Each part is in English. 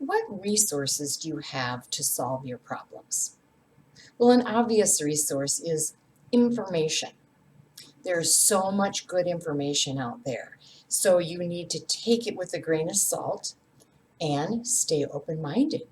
What resources do you have to solve your problems? Well, an obvious resource is information. There's so much good information out there. So you need to take it with a grain of salt and stay open minded.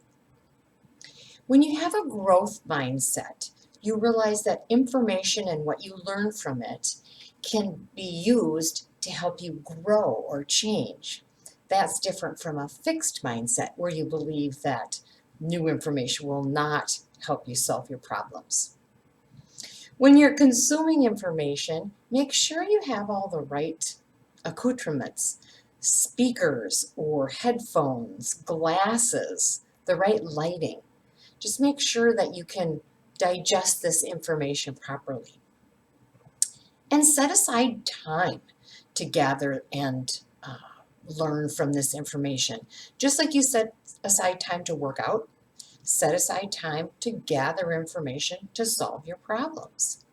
When you have a growth mindset, you realize that information and what you learn from it can be used to help you grow or change. That's different from a fixed mindset where you believe that new information will not help you solve your problems. When you're consuming information, make sure you have all the right accoutrements, speakers or headphones, glasses, the right lighting. Just make sure that you can digest this information properly. And set aside time to gather and learn from this information. Just like you set aside time to work out, set aside time to gather information to solve your problems.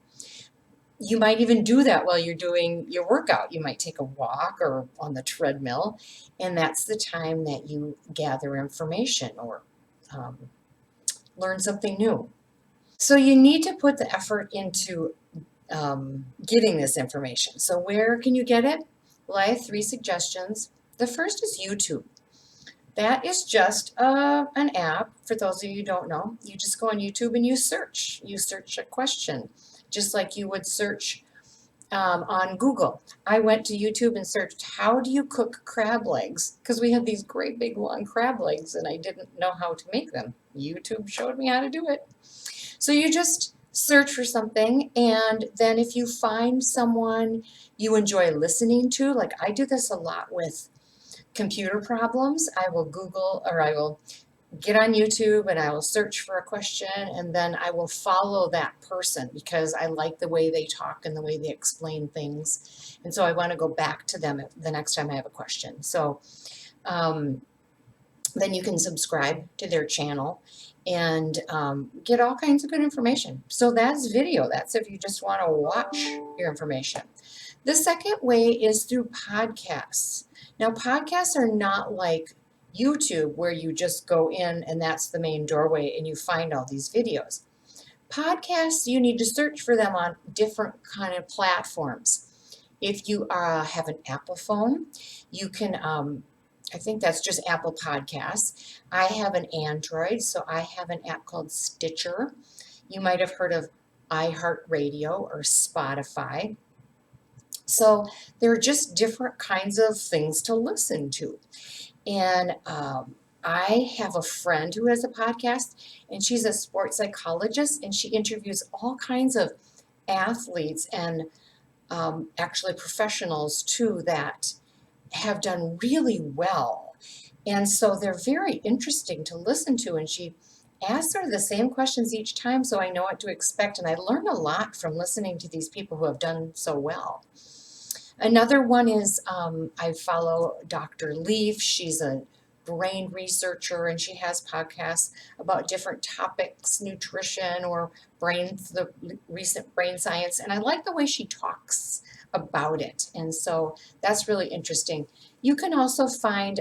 You might even do that while you're doing your workout. You might take a walk or on the treadmill, and that's the time that you gather information or um, learn something new. So you need to put the effort into getting this information. So where can you get it? Well, I have 3 suggestions. The first is YouTube. That is just an app. For those of you who don't know, you just go on YouTube and you search. You search a question, just like you would search on Google. I went to YouTube and searched, how do you cook crab legs? Because we have these great big long crab legs and I didn't know how to make them. YouTube showed me how to do it. So you just search for something, and then if you find someone you enjoy listening to, like I do this a lot with computer problems, I will Google or I will get on YouTube and I will search for a question, and then I will follow that person because I like the way they talk and the way they explain things. And so I want to go back to them the next time I have a question. So then you can subscribe to their channel and get all kinds of good information. So that's video. That's if you just want to watch your information. The second way is through podcasts. Now, podcasts are not like YouTube where you just go in and that's the main doorway and you find all these videos. Podcasts, you need to search for them on different kind of platforms. If you have an Apple phone, you can I think that's just Apple Podcasts. I have an Android, so I have an app called Stitcher. You might have heard of iHeartRadio or Spotify. So there are just different kinds of things to listen to. And I have a friend who has a podcast, and she's a sports psychologist, and she interviews all kinds of athletes and actually professionals too that have done really well. And so they're very interesting to listen to. And she asks her the same questions each time, so I know what to expect. And I learn a lot from listening to these people who have done so well. Another one is I follow Dr. Leaf. She's a brain researcher, and she has podcasts about different topics, nutrition or the recent brain science. And I like the way she talks about it. And so that's really interesting. You can also find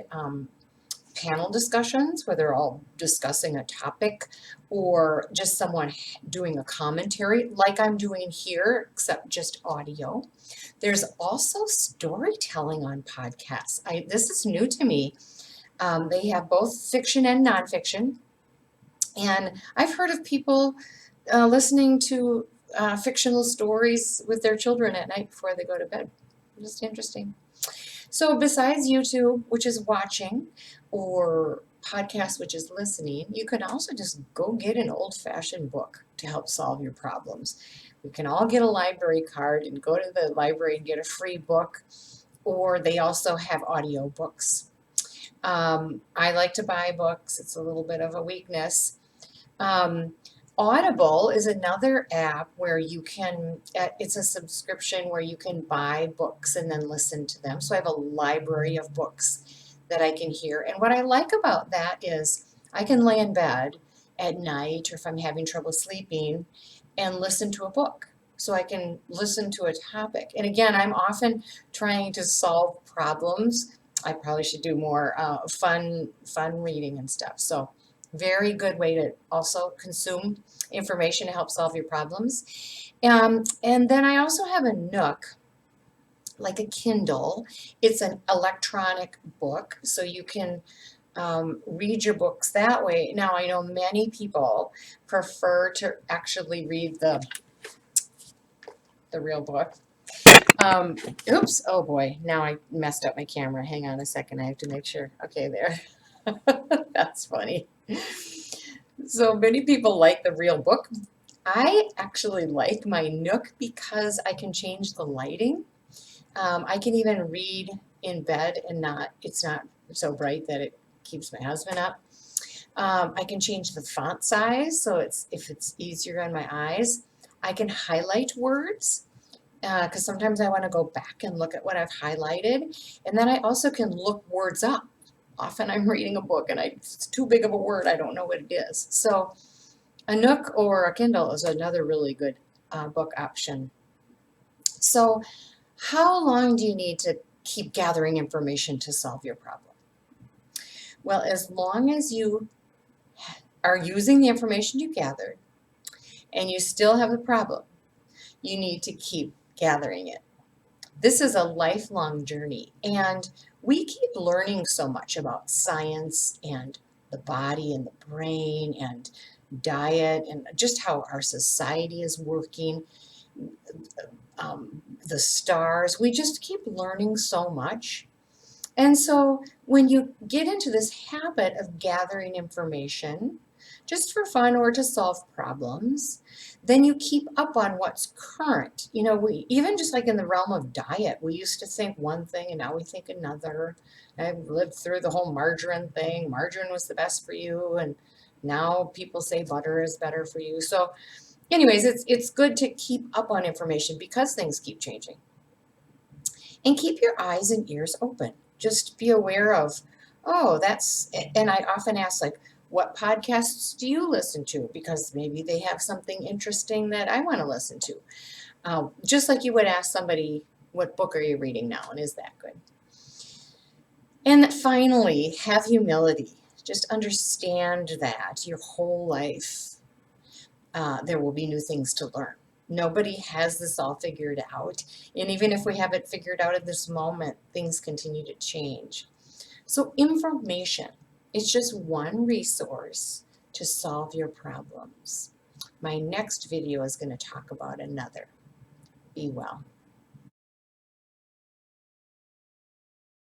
panel discussions where they're all discussing a topic or just someone doing a commentary like I'm doing here, except just audio. There's also storytelling on podcasts. This is new to me. They have both fiction and nonfiction. And I've heard of people listening to fictional stories with their children at night before they go to bed. Just interesting. So besides YouTube, which is watching, or podcast, which is listening, you can also just go get an old-fashioned book to help solve your problems. We can all get a library card and go to the library and get a free book, or they also have audio books. I like to buy books. It's a little bit of a weakness. Audible is another app where you can, it's a subscription where you can buy books and then listen to them. So I have a library of books that I can hear. And what I like about that is I can lay in bed at night or if I'm having trouble sleeping and listen to a book. So I can listen to a topic. And again, I'm often trying to solve problems I probably should do more fun reading and stuff. So very good way to also consume information to help solve your problems. And then I also have a Nook, like a Kindle. It's an electronic book, so you can read your books that way. Now, I know many people prefer to actually read the real book. Oops, oh boy, now I messed up my camera. Hang on a second, I have to make sure. Okay, there. That's funny. So many people like the real book. I actually like my Nook because I can change the lighting. I can even read in bed and it's not so bright that it keeps my husband up. I can change the font size so if it's easier on my eyes. I can highlight words because sometimes I want to go back and look at what I've highlighted. And then I also can look words up. Often I'm reading a book and it's too big of a word, I don't know what it is. So a Nook or a Kindle is another really good book option. So how long do you need to keep gathering information to solve your problem? Well, as long as you are using the information you gathered and you still have a problem, you need to keep gathering it. This is a lifelong journey, and we keep learning so much about science and the body and the brain and diet and just how our society is working, the stars. We just keep learning so much. And so when you get into this habit of gathering information, just for fun or to solve problems, then you keep up on what's current. You know, we even just like in the realm of diet, we used to think one thing and now we think another. I've lived through the whole margarine thing. Margarine was the best for you, and now people say butter is better for you. So anyways, it's good to keep up on information because things keep changing. And keep your eyes and ears open. Just be aware of, oh, and I often ask, like, what podcasts do you listen to? Because maybe they have something interesting that I want to listen to. Just like you would ask somebody, what book are you reading now? And is that good? And finally, have humility. Just understand that your whole life there will be new things to learn. Nobody has this all figured out. And even if we have it figured out at this moment, things continue to change. So information is just one resource to solve your problems. My next video is going to talk about another. Be well.